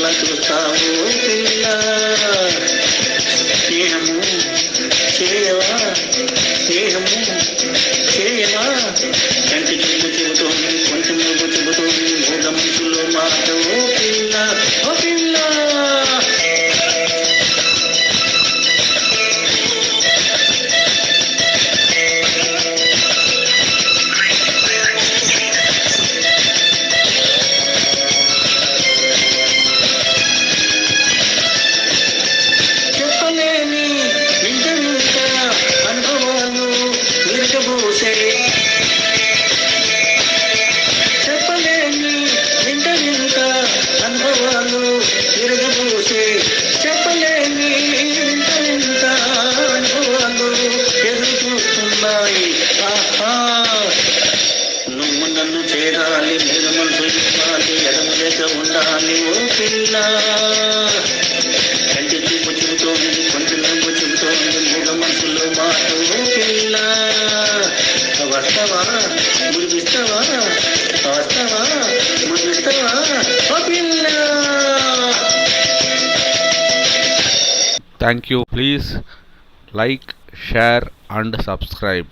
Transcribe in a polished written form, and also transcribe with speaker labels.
Speaker 1: మరల చూస్తావు పిల్ల. స్నేహము చేయవా, స్నేహము చేయవా, కంటి చూపు చెబుతోంది, కొంచెం నువ్వు చెబుతోంది, మూగ మనసులో మాట ఓ పిల్ల, ఓ పిల్ల. చెప్పలేని వింత వింత అనుభవాలు విరగబోసే, చెప్పలేని వింత వింత అనుభవాలు విరగబోసే, చెప్పలేని వింత వింత అనుభవాలు ఎదురు చూస్తున్నాయి. ఆహా, నువ్వు నన్ను చేరాలి, నేను మనసు ఇవ్వాలి, ఎడము లేక ఉండాలి ఓ పిల్ల. కంటి చూపు చెబుతోంది, కొంచెం నువ్వు చెబుతోంది, మూగ మనసులో మాట ఓ పిల్ల. వస్తావా మురిపిస్తావా, వస్తావా మురిపిస్తావా ఓ పిల్ల.
Speaker 2: Thank you. Please like, share and subscribe.